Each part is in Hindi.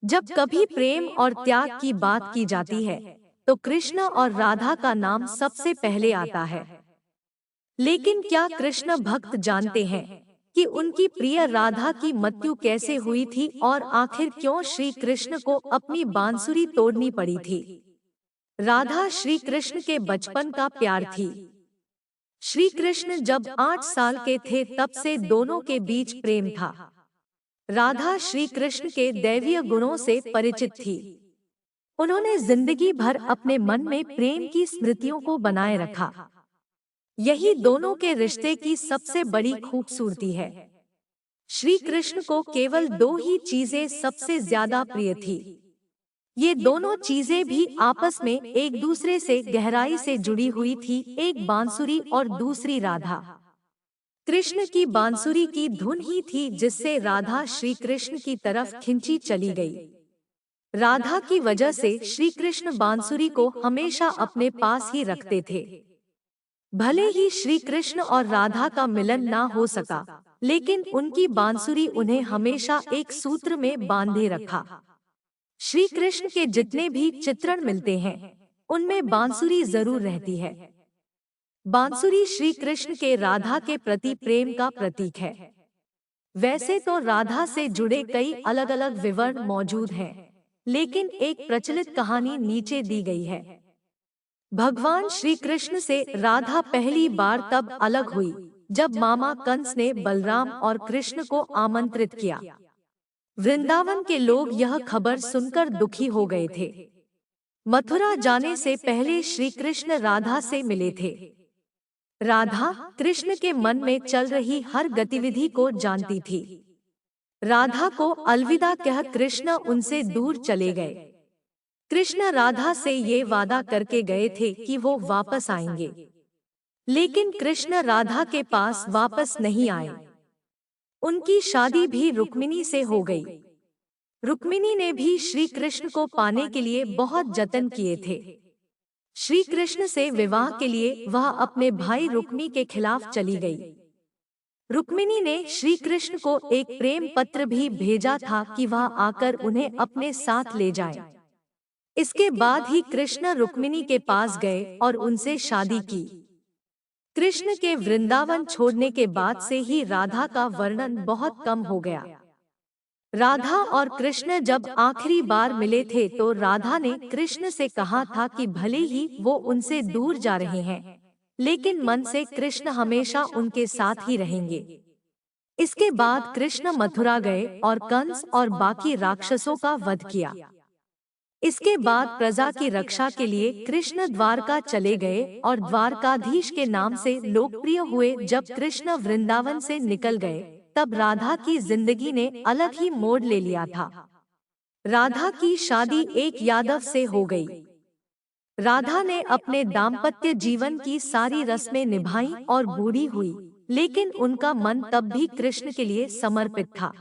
जब कभी प्रेम और त्याग की बात की जाती है, तो कृष्ण और राधा का नाम सबसे पहले आता है। लेकिन क्या कृष्ण भक्त जानते हैं कि उनकी प्रिय राधा की मृत्यु कैसे हुई थी और आखिर क्यों श्री कृष्ण को अपनी बांसुरी तोड़नी पड़ी थी? राधा श्री कृष्ण के बचपन का प्यार थी। श्री कृष्ण जब 8 साल के थे तब से दोनों के बीच प्रेम था। राधा श्री कृष्ण के दैवीय गुणों से परिचित थी। उन्होंने जिंदगी भर अपने मन में प्रेम की स्मृतियों को बनाए रखा। यही दोनों के रिश्ते की सबसे बड़ी खूबसूरती है। श्री कृष्ण को केवल दो ही चीजें सबसे ज्यादा प्रिय थी। ये दोनों चीजें भी आपस में एक दूसरे से गहराई से जुड़ी हुई थी, एक बांसुरी और दूसरी राधा। कृष्ण की बांसुरी की धुन ही थी जिससे राधा श्री कृष्ण की तरफ खिंची चली गई। राधा की वजह से श्री कृष्ण बांसुरी को हमेशा अपने पास ही रखते थे। भले ही श्री कृष्ण और राधा का मिलन ना हो सका, लेकिन उनकी बांसुरी उन्हें हमेशा एक सूत्र में बांधे रखा। श्री कृष्ण के जितने भी चित्रण मिलते हैं, उनमें बांसुरी जरूर रहती है। बांसुरी श्री कृष्ण के राधा के प्रति प्रेम का प्रतीक है। वैसे तो राधा से जुड़े कई अलग अलग विवरण मौजूद हैं, लेकिन एक प्रचलित कहानी नीचे दी गई है। भगवान श्री कृष्ण से राधा पहली बार तब अलग हुई जब मामा कंस ने बलराम और कृष्ण को आमंत्रित किया। वृंदावन के लोग यह खबर सुनकर दुखी हो गए थे। मथुरा जाने से पहले श्री कृष्ण राधा से मिले थे। राधा कृष्ण के मन में चल रही हर गतिविधि को जानती थी। राधा को अलविदा कह कृष्ण उनसे दूर चले गए। कृष्ण राधा से ये वादा करके गए थे कि वो वापस आएंगे, लेकिन कृष्ण राधा के पास वापस नहीं आए। उनकी शादी भी रुक्मिणी से हो गई। रुक्मिणी ने भी श्री कृष्ण को पाने के लिए बहुत जतन किए थे। श्री कृष्ण से विवाह के लिए वह अपने भाई रुक्मी के खिलाफ चली गई। रुक्मिणी ने श्री कृष्ण को एक प्रेम पत्र भी भेजा था कि वह आकर उन्हें अपने साथ ले जाए। इसके बाद ही कृष्ण रुक्मिणी के पास गए और उनसे शादी की। कृष्ण के वृंदावन छोड़ने के बाद से ही राधा का वर्णन बहुत कम हो गया। राधा और कृष्ण जब आखिरी बार मिले थे तो राधा ने कृष्ण से कहा था कि भले ही वो उनसे दूर जा रहे हैं, लेकिन मन से कृष्ण हमेशा उनके साथ ही रहेंगे। इसके बाद कृष्ण मथुरा गए और कंस और बाकी राक्षसों का वध किया। इसके बाद प्रजा की रक्षा के लिए कृष्ण द्वारका चले गए और द्वारकाधीश के नाम से लोकप्रिय हुए। जब कृष्ण वृंदावन से निकल गए, तब राधा की जिंदगी ने अलग ही मोड़ ले लिया था। राधा की शादी एक यादव से हो गई। राधा ने अपने दाम्पत्य जीवन की सारी रस्में निभाई और बूढ़ी हुई, लेकिन उनका मन तब भी कृष्ण के लिए समर्पित था।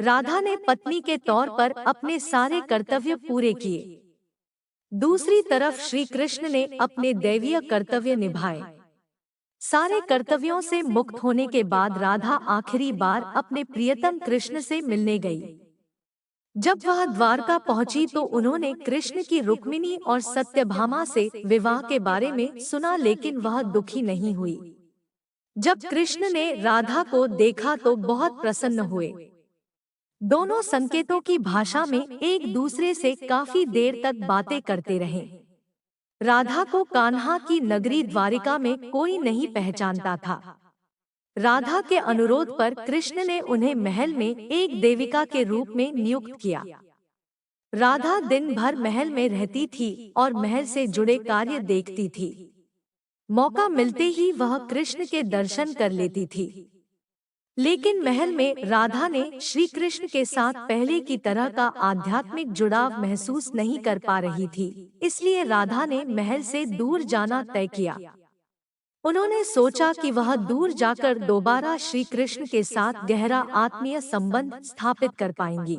राधा ने पत्नी के तौर पर अपने सारे कर्तव्य पूरे किए। दूसरी तरफ श्री कृष्ण ने अपने दैवीय कर्तव्य निभाए। सारे कर्तव्यों से मुक्त होने के बाद राधा आखिरी बार अपने प्रियतम कृष्ण से मिलने गई। जब वह द्वारका पहुंची तो उन्होंने कृष्ण की रुक्मिणी और सत्यभामा से विवाह के बारे में सुना, लेकिन वह दुखी नहीं हुई। जब कृष्ण ने राधा को देखा तो बहुत प्रसन्न हुए। दोनों संकेतों की भाषा में एक दूसरे से काफी देर तक बातें करते रहे। राधा को कान्हा की नगरी द्वारिका में कोई नहीं पहचानता था। राधा के अनुरोध पर कृष्ण ने उन्हें महल में एक देविका के रूप में नियुक्त किया। राधा दिन भर महल में रहती थी और महल से जुड़े कार्य देखती थी। मौका मिलते ही वह कृष्ण के दर्शन कर लेती थी। लेकिन महल में राधा ने श्री कृष्ण के साथ पहले की तरह का आध्यात्मिक जुड़ाव महसूस नहीं कर पा रही थी, इसलिए राधा ने महल से दूर जाना तय किया। उन्होंने सोचा कि वह दूर जाकर दोबारा श्री कृष्ण के साथ गहरा आत्मीय संबंध स्थापित कर पाएंगी।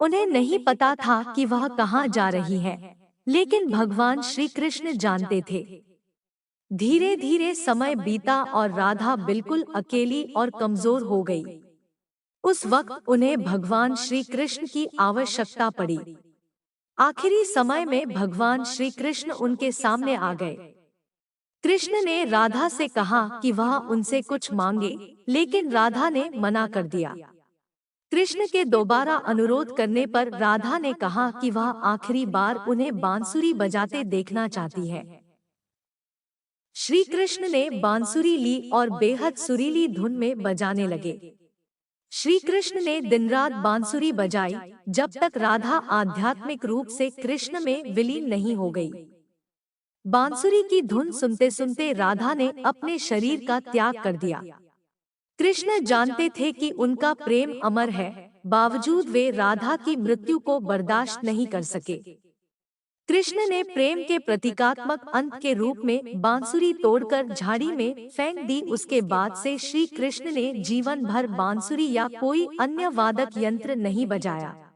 उन्हें नहीं पता था कि वह कहाँ जा रही है, लेकिन भगवान श्री कृष्ण जानते थे। धीरे धीरे समय बीता और राधा बिल्कुल अकेली और कमजोर हो गई। उस वक्त उन्हें भगवान श्री कृष्ण की आवश्यकता पड़ी। आखिरी समय में भगवान श्री कृष्ण उनके सामने आ गए। कृष्ण ने राधा से कहा कि वह उनसे कुछ मांगे, लेकिन राधा ने मना कर दिया। कृष्ण के दोबारा अनुरोध करने पर राधा ने कहा कि वह आखिरी बार उन्हें बांसुरी बजाते देखना चाहती है। श्री कृष्ण ने बांसुरी ली और बेहद सुरीली धुन में बजाने लगे। श्री कृष्ण ने दिन रात बांसुरी बजाई, जब तक राधा आध्यात्मिक रूप से कृष्ण में विलीन नहीं हो गई। बांसुरी की धुन सुनते सुनते राधा ने अपने शरीर का त्याग कर दिया। कृष्ण जानते थे कि उनका प्रेम अमर है, बावजूद वे राधा की मृत्यु को बर्दाश्त नहीं कर सके। कृष्ण ने प्रेम के प्रतीकात्मक अंत के रूप में बांसुरी तोड़कर झाड़ी में फेंक दी। उसके बाद से श्री कृष्ण ने जीवन भर बांसुरी या कोई अन्य वादक यंत्र नहीं बजाया।